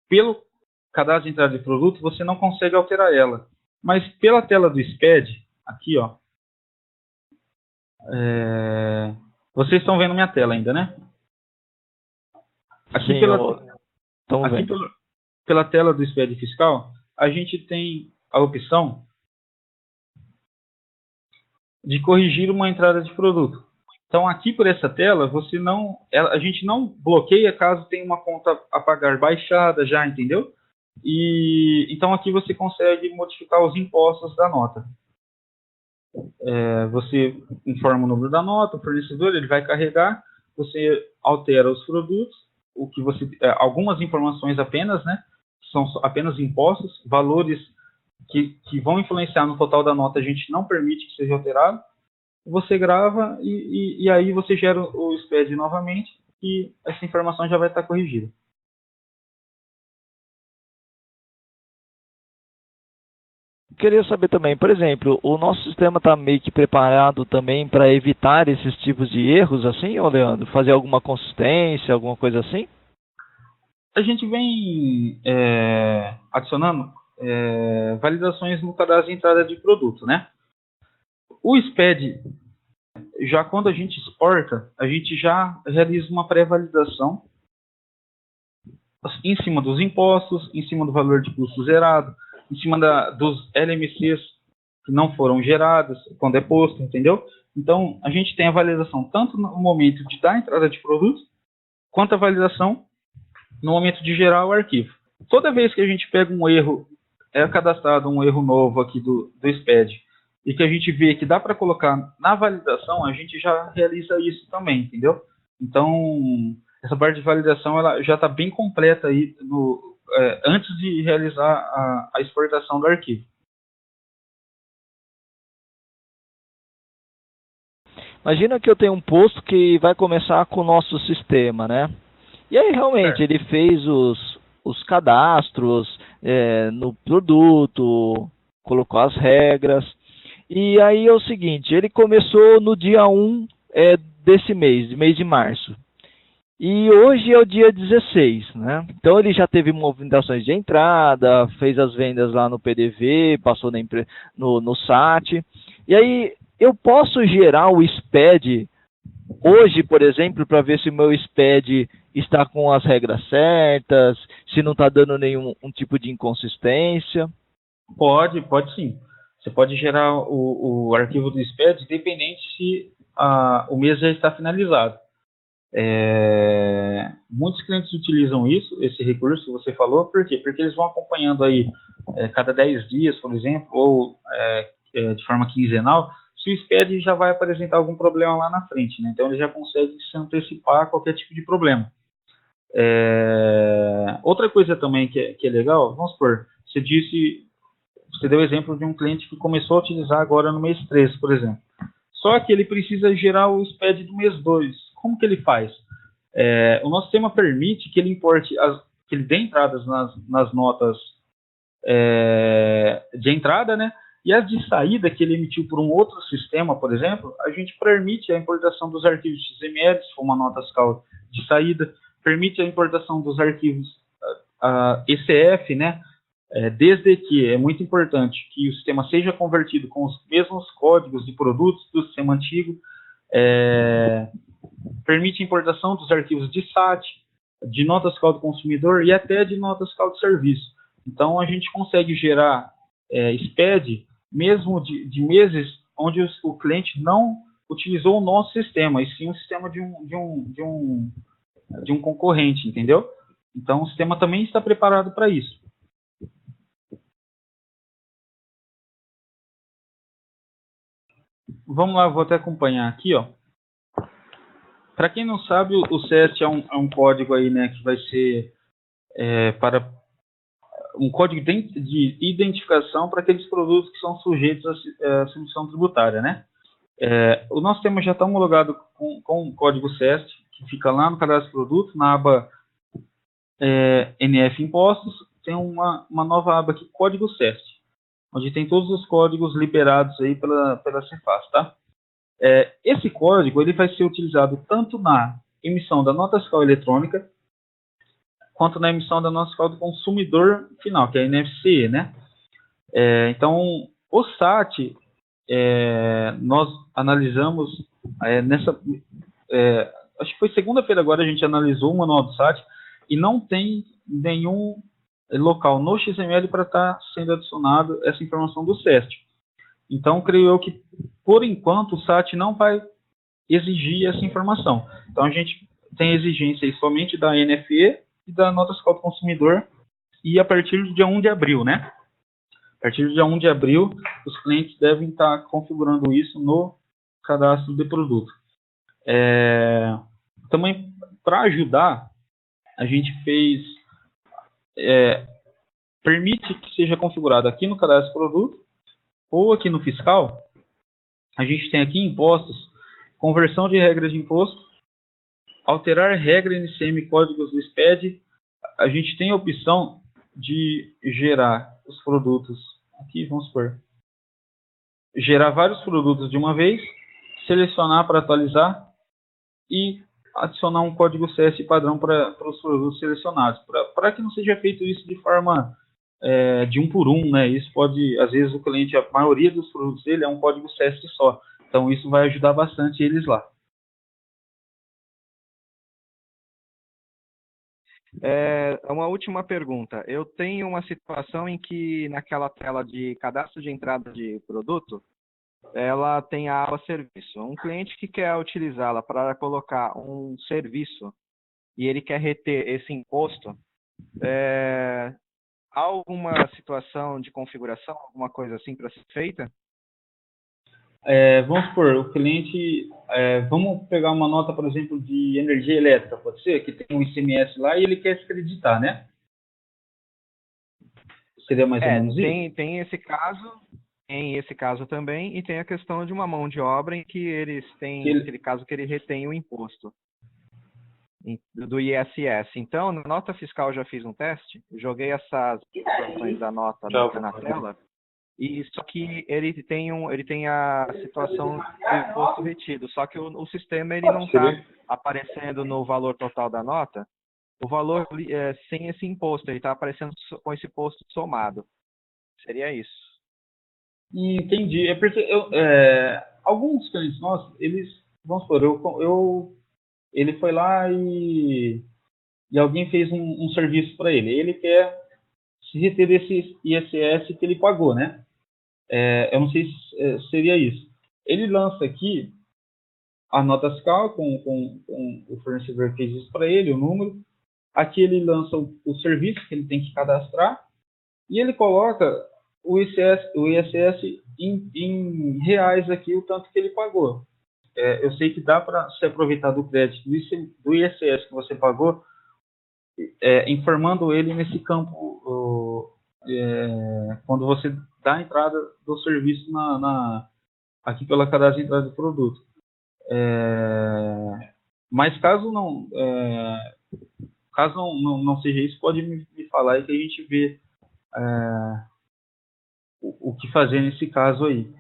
pelo cadastro de entrada de produto, você não consegue alterar ela. Mas pela tela do SPED, aqui, ó, vocês estão vendo minha tela ainda, né? Aqui, pela tela do SPED fiscal, a gente tem a opção de corrigir uma entrada de produto. Então, aqui por essa tela, a gente não bloqueia caso tenha uma conta a pagar baixada já, entendeu? E então aqui você consegue modificar os impostos da nota. Você informa o número da nota, o fornecedor, ele vai carregar, você altera os produtos, algumas informações apenas, né? São apenas impostos, valores que vão influenciar no total da nota, a gente não permite que seja alterado. Você grava e aí você gera o SPED novamente e essa informação já vai estar corrigida. Queria saber também, por exemplo, o nosso sistema está meio que preparado também para evitar esses tipos de erros, assim, ô Leandro? Fazer alguma consistência, alguma coisa assim? A gente vem adicionando validações no cadastro de entrada de produto, né? O SPED já quando a gente exporta, a gente já realiza uma pré-validação em cima dos impostos, em cima do valor de custo zerado, em cima dos LMCs que não foram gerados quando é posto, entendeu? Então, a gente tem a validação tanto no momento de dar a entrada de produto, quanto a validação no momento de gerar o arquivo. Toda vez que a gente pega um erro, é cadastrado um erro novo aqui do SPED, e que a gente vê que dá para colocar na validação, a gente já realiza isso também, entendeu? Então, essa parte de validação ela já está bem completa aí antes de realizar a exportação do arquivo. Imagina que eu tenho um posto que vai começar com o nosso sistema, né? E aí, realmente, ele fez os cadastros no produto, colocou as regras. E aí é o seguinte, ele começou no dia 1 desse mês de março. E hoje é o dia 16, né? Então ele já teve movimentações de entrada, fez as vendas lá no PDV, passou no SAT. E aí eu posso gerar o SPED hoje, por exemplo, para ver se o meu SPED está com as regras certas, se não está dando nenhum tipo de inconsistência? Pode sim. Você pode gerar o arquivo do SPED independente se o mês já está finalizado. Muitos clientes utilizam esse recurso que você falou, por quê? Porque eles vão acompanhando aí cada 10 dias, por exemplo, ou de forma quinzenal, se o SPED já vai apresentar algum problema lá na frente, né? Então ele já consegue se antecipar a qualquer tipo de problema. Outra coisa também que é legal, vamos supor, você deu o exemplo de um cliente que começou a utilizar agora no mês 3, por exemplo. Só que ele precisa gerar o SPED do mês 2. Como que ele faz? O nosso sistema permite que ele importe, que ele dê entradas nas notas de entrada, né? E as de saída que ele emitiu por um outro sistema, por exemplo, a gente permite a importação dos arquivos XML, se for uma nota fiscal de saída, permite a importação dos arquivos ECF, né? Desde que é muito importante que o sistema seja convertido com os mesmos códigos de produtos do sistema antigo, permite a importação dos arquivos de SAT, de nota fiscal do consumidor e até de nota fiscal de serviço. Então, a gente consegue gerar SPED mesmo de meses onde o cliente não utilizou o nosso sistema, e sim o sistema de um concorrente, entendeu? Então, o sistema também está preparado para isso. Vamos lá, vou até acompanhar aqui, ó. Para quem não sabe, o CEST é um código aí, né, que vai ser para um código de identificação para aqueles produtos que são sujeitos à submissão tributária, né? O nosso sistema já está homologado com o código CEST, que fica lá no cadastro de produto, na aba NF Impostos, tem uma nova aba aqui, Código CEST, onde tem todos os códigos liberados aí pela Cefaz, tá? Esse código ele vai ser utilizado tanto na emissão da nota fiscal eletrônica, quanto na emissão da nota fiscal do consumidor final, que é a NFC, né? Então, o SAT, nós analisamos acho que foi segunda-feira agora a gente analisou o manual do SAT e não tem nenhum local no XML para estar sendo adicionado essa informação do CEST. Então, creio eu que, por enquanto, o SAT não vai exigir essa informação. Então, a gente tem exigência aí somente da NFE e da nota fiscal do consumidor, e a partir do dia 1 de abril, né? A partir do dia 1 de abril, os clientes devem estar configurando isso no cadastro de produto. Também, para ajudar, a gente permite que seja configurado aqui no cadastro de produto ou aqui no fiscal. A gente tem aqui impostos, conversão de regras de imposto, alterar regra NCM códigos do SPED. A gente tem a opção de gerar os produtos. Aqui, vamos supor, gerar vários produtos de uma vez, selecionar para atualizar e adicionar um código CS padrão para os produtos selecionados, para que não seja feito isso de forma de um por um, né? Isso pode, às vezes, o cliente, a maioria dos produtos dele é um código CS só. Então isso vai ajudar bastante eles lá. Uma última pergunta. Eu tenho uma situação em que naquela tela de cadastro de entrada de produto, ela tem a aba serviço. Um cliente que quer utilizá-la para colocar um serviço e ele quer reter esse imposto, há alguma situação de configuração, alguma coisa assim para ser feita? Vamos supor, o cliente, vamos pegar uma nota, por exemplo, de energia elétrica, pode ser? Que tem um ICMS lá e ele quer se creditar, né? Seria mais ou menos isso? Tem esse caso também, e tem a questão de uma mão de obra em que eles têm, aquele caso que ele retém o imposto do ISS. Então, na nota fiscal eu já fiz um teste, joguei essas informações da nota na tela, e só que ele tem a situação do imposto retido, só que o sistema ele não está aparecendo no valor total da nota, o valor sem esse imposto, ele está aparecendo com esse imposto somado. Seria isso. Entendi. É porque alguns clientes nossos, eles, vamos supor, ele foi lá e alguém fez um serviço para ele. Ele quer se reter desse ISS que ele pagou, né? Eu não sei se seria isso. Ele lança aqui a nota fiscal com o fornecedor que fez isso para ele, o número. Aqui ele lança o serviço que ele tem que cadastrar e ele coloca o ISS em reais aqui, o tanto que ele pagou. Eu sei que dá para se aproveitar do crédito do ISS que você pagou, informando ele nesse campo quando você dá a entrada do serviço aqui pela cadastro de entrada do produto. Mas caso não seja isso, pode me falar aí que a gente vê o que fazer nesse caso aí.